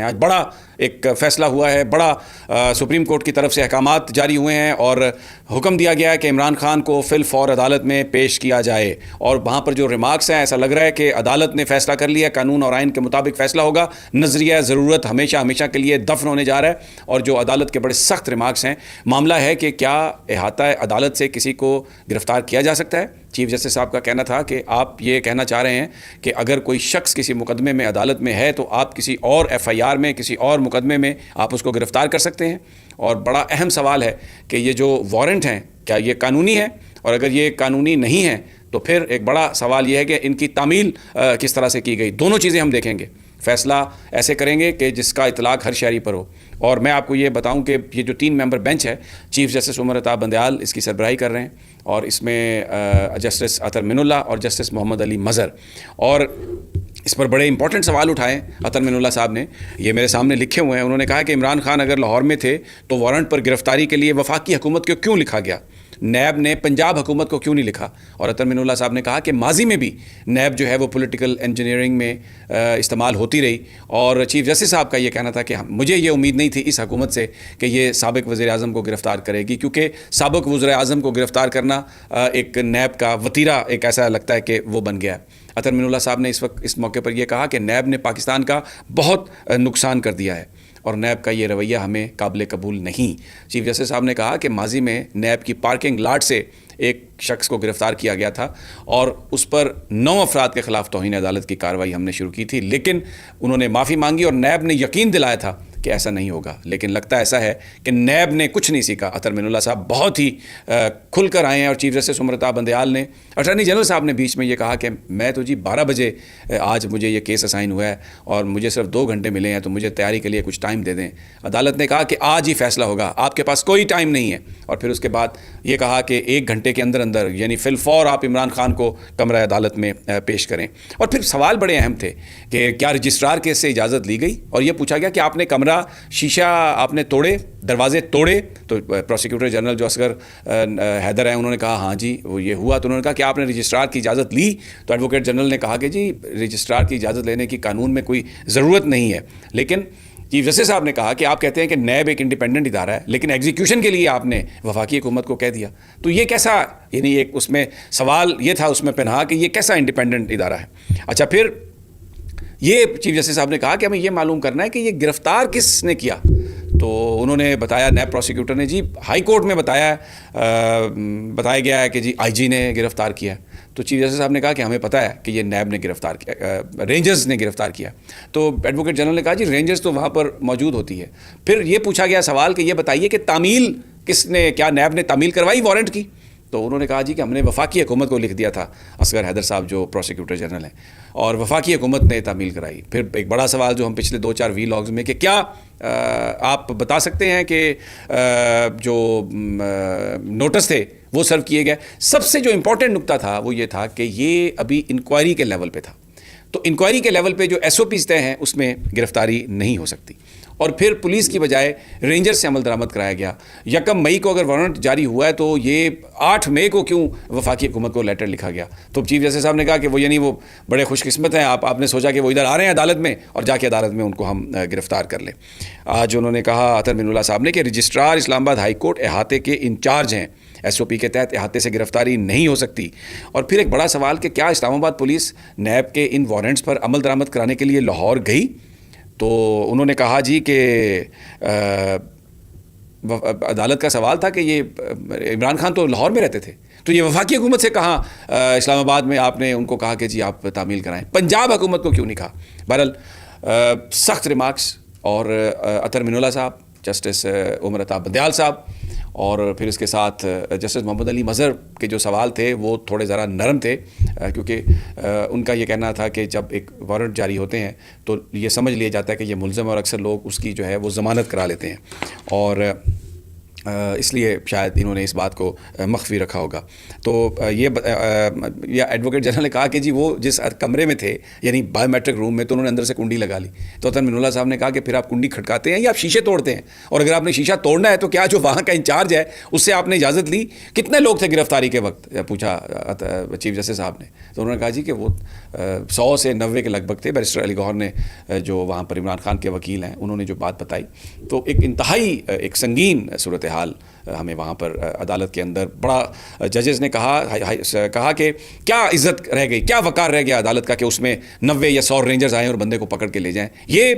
آج بڑا ایک فیصلہ ہوا ہے، بڑا سپریم کورٹ کی طرف سے احکامات جاری ہوئے ہیں اور حکم دیا گیا ہے کہ عمران خان کو فی الفور عدالت میں پیش کیا جائے. اور وہاں پر جو ریمارکس ہیں، ایسا لگ رہا ہے کہ عدالت نے فیصلہ کر لیا، قانون اور آئین کے مطابق فیصلہ ہوگا. نظریہ ضرورت ہمیشہ ہمیشہ کے لیے دفن ہونے جا رہا ہے. اور جو عدالت کے بڑے سخت ریمارکس ہیں، معاملہ ہے کہ کیا احاطہ عدالت سے کسی کو گرفتار کیا جا سکتا ہے. چیف جسٹس صاحب کا کہنا تھا کہ آپ یہ کہنا چاہ رہے ہیں کہ اگر کوئی شخص کسی مقدمے میں عدالت میں ہے تو آپ کسی اور ایف آئی آر میں، کسی اور مقدمے میں آپ اس کو گرفتار کر سکتے ہیں. اور بڑا اہم سوال ہے کہ یہ جو وارنٹ ہیں کیا یہ قانونی ہے، اور اگر یہ قانونی نہیں ہے تو پھر ایک بڑا سوال یہ ہے کہ ان کی تعمیل کس طرح سے کی گئی. دونوں چیزیں ہم دیکھیں گے. فیصلہ ایسے کریں گے کہ جس کا اطلاق ہر شہری پر ہو. اور میں آپ کو یہ بتاؤں کہ یہ جو 3 ممبر بینچ ہے، چیف جسٹس عمر عطا بندیال اس کی سربراہی کر رہے ہیں، اور اس میں جسٹس اطہر من اللہ اور جسٹس محمد علی مظہر. اور اس پر بڑے امپورٹنٹ سوال اٹھائے اطہر من اللہ صاحب نے، یہ میرے سامنے لکھے ہوئے ہیں. انہوں نے کہا کہ عمران خان اگر لاہور میں تھے تو وارنٹ پر گرفتاری کے لیے وفاقی حکومت کو کیوں لکھا گیا، نیب نے پنجاب حکومت کو کیوں نہیں لکھا. اور اطہر من اللہ صاحب نے کہا کہ ماضی میں بھی نیب جو ہے وہ پولیٹیکل انجینئرنگ میں استعمال ہوتی رہی. اور چیف جسٹس صاحب کا یہ کہنا تھا کہ مجھے یہ امید نہیں تھی اس حکومت سے کہ یہ سابق وزیر اعظم کو گرفتار کرے گی، کیونکہ سابق وزیر اعظم کو گرفتار کرنا ایک نیب کا وتیرہ ایک ایسا لگتا ہے کہ وہ بن گیا ہے. اطہر من اللہ صاحب نے اس موقع پر یہ کہا کہ نیب نے پاکستان کا بہت نقصان کر دیا ہے اور نیب کا یہ رویہ ہمیں قابل قبول نہیں. چیف جسٹس صاحب نے کہا کہ ماضی میں نیب کی پارکنگ لاٹ سے ایک شخص کو گرفتار کیا گیا تھا اور اس پر 9 افراد کے خلاف توہین عدالت کی کارروائی ہم نے شروع کی تھی، لیکن انہوں نے معافی مانگی اور نیب نے یقین دلایا تھا کہ ایسا نہیں ہوگا. لیکن لگتا ایسا ہے کہ نیب نے کچھ نہیں سیکھا. اطہر من اللہ صاحب بہت ہی کھل کر آئے ہیں، اور چیف جسٹس عمر عطا بندیال نے، اٹارنی جنرل صاحب نے بیچ میں یہ کہا کہ میں تو 12 بجے آج مجھے یہ کیس اسائن ہوا ہے اور مجھے صرف 2 گھنٹے ملے ہیں، تو مجھے تیاری کے لیے کچھ ٹائم دے دیں. عدالت نے کہا کہ آج ہی فیصلہ ہوگا، آپ کے پاس کوئی ٹائم نہیں ہے. اور پھر اس کے بعد یہ کہا کہ 1 گھنٹے کے اندر اندر، یعنی فی الفور آپ عمران خان کو کمرہ عدالت میں پیش کریں. اور پھر سوال بڑے اہم تھے کہ کیا رجسٹرار کیس سے اجازت لی گئی، اور یہ پوچھا گیا کہ آپ نے کمرہ شیشہ آپ نے توڑے، دروازے توڑے. تو پروسیکیوٹر جنرل جو اصغر حیدر ہیں انہوں نے کہا ہاں جی وہ یہ ہوا. تو انہوں نے کہا کہ آپ نے رجسٹرار کی اجازت لی. تو ایڈوکیٹ جنرل نے کہا کہ جی رجسٹرار کی اجازت لینے کی قانون میں کوئی ضرورت نہیں ہے. لیکن چیف جسٹس صاحب نے کہا کہ آپ کہتے ہیں کہ نیب ایک انڈیپینڈنٹ ادارہ ہے، لیکن ایگزیکیوشن کے لیے آپ نے وفاقی حکومت کو کہہ دیا. تو یہ کیسا، یعنی ایک اس میں سوال یہ تھا اس میں پنہا کہ یہ کیسا انڈیپینڈنٹ ادارہ ہے. اچھا، پھر یہ چیف جسٹس صاحب نے کہا کہ ہمیں یہ معلوم کرنا ہے کہ یہ گرفتار کس نے کیا. تو انہوں نے بتایا، نیب پروسیکیوٹر نے، جی ہائی کورٹ میں بتایا گیا ہے کہ جی آئی جی نے گرفتار کیا. تو چیف جسٹس صاحب نے کہا کہ ہمیں پتہ ہے کہ یہ نیب نے گرفتار کیا، رینجرز نے گرفتار کیا. تو ایڈوکیٹ جنرل نے کہا جی رینجرز تو وہاں پر موجود ہوتی ہے. پھر یہ پوچھا گیا سوال کہ یہ بتائیے کہ تعمیل کس نے، کیا نیب نے تعمیل کروائی وارنٹ کی. تو انہوں نے کہا جی کہ ہم نے وفاقی حکومت کو لکھ دیا تھا، اصغر حیدر صاحب جو پروسیکیوٹر جنرل ہیں، اور وفاقی حکومت نے تعمیل کرائی. پھر ایک بڑا سوال جو ہم پچھلے 2-4 وی لاگز میں کہ کیا آپ بتا سکتے ہیں کہ جو نوٹس تھے وہ سرو کیے گئے. سب سے جو امپورٹنٹ نکتہ تھا وہ یہ تھا کہ یہ ابھی انکوائری کے لیول پہ تھا. تو انکوائری کے لیول پہ جو ایس او پیز طے ہیں اس میں گرفتاری نہیں ہو سکتی. اور پھر پولیس کی بجائے رینجر سے عمل درآمد کرایا گیا. 1 مئی کو اگر وارنٹ جاری ہوا ہے تو یہ 8 مئی کو کیوں وفاقی حکومت کو لیٹر لکھا گیا. تو چیف جسٹس صاحب نے کہا کہ وہ یعنی وہ بڑے خوش قسمت ہیں، آپ نے سوچا کہ وہ ادھر آ رہے ہیں عدالت میں اور جا کے عدالت میں ان کو ہم گرفتار کر لیں. آج انہوں نے کہا اطہر من اللہ صاحب نے کہ رجسٹرار اسلام آباد ہائی کورٹ احاطے کے انچارج ہیں، ایس او پی کے تحت احاطے سے گرفتاری نہیں ہو سکتی. اور پھر ایک بڑا سوال کہ کیا اسلام آباد پولیس نیب کے ان وارنٹس پر عمل درآمد کرانے کے لیے لاہور گئی. تو انہوں نے کہا جی کہ عدالت کا سوال تھا کہ یہ عمران خان تو لاہور میں رہتے تھے، تو یہ وفاقی حکومت سے کہاں اسلام آباد میں آپ نے ان کو کہا کہ جی آپ تعمیل کرائیں. پنجاب حکومت کو کیوں نہیں کہا. بہرحال سخت ریمارکس. اور اطہر من اللہ صاحب، جسٹس عمر عطا بندیال صاحب، اور پھر اس کے ساتھ جسٹس محمد علی مظہر کے جو سوال تھے وہ تھوڑے ذرا نرم تھے، کیونکہ ان کا یہ کہنا تھا کہ جب ایک وارنٹ جاری ہوتے ہیں تو یہ سمجھ لیا جاتا ہے کہ یہ ملزم، اور اکثر لوگ اس کی جو ہے وہ ضمانت کرا لیتے ہیں. اور اس لیے شاید انہوں نے اس بات کو مخفی رکھا ہوگا. تو یہ ایڈوکیٹ جنرل نے کہا کہ جی وہ جس کمرے میں تھے یعنی بایو میٹرک روم میں تو انہوں نے اندر سے کنڈی لگا لی. تو عطر من اللہ صاحب نے کہا کہ پھر آپ کنڈی کھٹکاتے ہیں یا آپ شیشے توڑتے ہیں, اور اگر آپ نے شیشہ توڑنا ہے تو کیا جو وہاں کا انچارج ہے اس سے آپ نے اجازت لی؟ کتنے لوگ تھے گرفتاری کے وقت, پوچھا چیف جسٹس صاحب نے. تو انہوں نے کہا جی کہ وہ 100 سے 90 کے لگ بھگ تھے. بیرسٹر علی گوہر نے جو وہاں پر عمران خان کے وکیل ہیں انہوں نے جو بات بتائی تو ایک انتہائی ایک سنگین صورتحال ہمیں وہاں پر عدالت کے اندر بڑا ججز نے کہا کہ کیا عزت رہ گئی, کیا وقار رہ گیا عدالت کا کہ اس میں 90 یا 100 رینجرز آئیں اور بندے کو پکڑ کے لے جائیں. یہ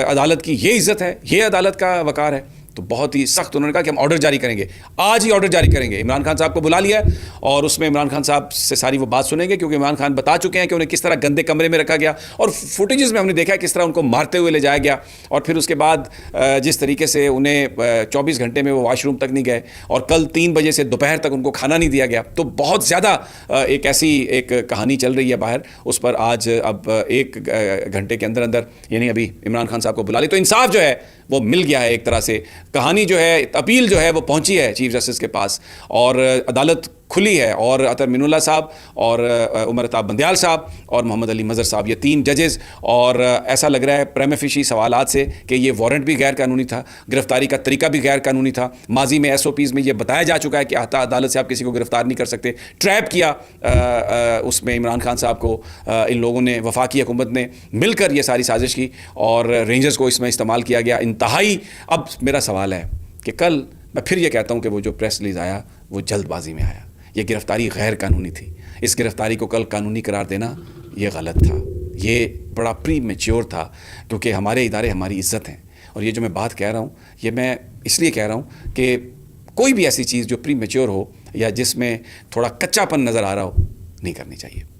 عدالت کی یہ عزت ہے, یہ عدالت کا وقار ہے. تو بہت ہی سخت انہوں نے کہا کہ ہم آرڈر جاری کریں گے, آج ہی آرڈر جاری کریں گے. عمران خان صاحب کو بلا لیا ہے اور اس میں عمران خان صاحب سے ساری وہ بات سنیں گے, کیونکہ عمران خان بتا چکے ہیں کہ انہیں کس طرح گندے کمرے میں رکھا گیا, اور فوٹیجز میں ہم نے دیکھا ہے کس طرح ان کو مارتے ہوئے لے جایا گیا, اور پھر اس کے بعد جس طریقے سے انہیں 24 گھنٹے میں وہ واش روم تک نہیں گئے, اور کل 3 بجے سے دوپہر تک ان کو کھانا نہیں دیا گیا. تو بہت زیادہ ایک ایسی ایک کہانی چل رہی ہے باہر, اس پر آج اب 1 گھنٹے کے اندر اندر یعنی ابھی عمران خان صاحب کو بلا لی. تو انصاف جو ہے وہ مل گیا ہے ایک طرح سے, کہانی جو ہے اپیل جو ہے وہ پہنچی ہے چیف جسٹس کے پاس, اور عدالت کھلی ہے. اور عطر من اللہ صاحب اور عمر الطاف بندیال صاحب اور محمد علی مظہر صاحب, یہ 3 ججز, اور ایسا لگ رہا ہے پریما فیشی سوالات سے کہ یہ وارنٹ بھی غیر قانونی تھا, گرفتاری کا طریقہ بھی غیر قانونی تھا. ماضی میں SOPs میں یہ بتایا جا چکا ہے کہ عدالت سے آپ کسی کو گرفتار نہیں کر سکتے. ٹریپ کیا اس میں عمران خان صاحب کو ان لوگوں نے, وفاقی حکومت نے مل کر یہ ساری سازش کی, اور رینجرز کو اس میں استعمال کیا گیا انتہائی. اب میرا سوال ہے کہ کل میں پھر یہ کہتا ہوں کہ وہ جو پریس ریلیز آیا وہ جلد بازی میں آیا. یہ گرفتاری غیر قانونی تھی. اس گرفتاری کو کل قانونی قرار دینا یہ غلط تھا, یہ بڑا پری میچیور تھا, کیونکہ ہمارے ادارے ہماری عزت ہیں. اور یہ جو میں بات کہہ رہا ہوں یہ میں اس لیے کہہ رہا ہوں کہ کوئی بھی ایسی چیز جو پری میچیور ہو یا جس میں تھوڑا کچا پن نظر آ رہا ہو نہیں کرنی چاہیے.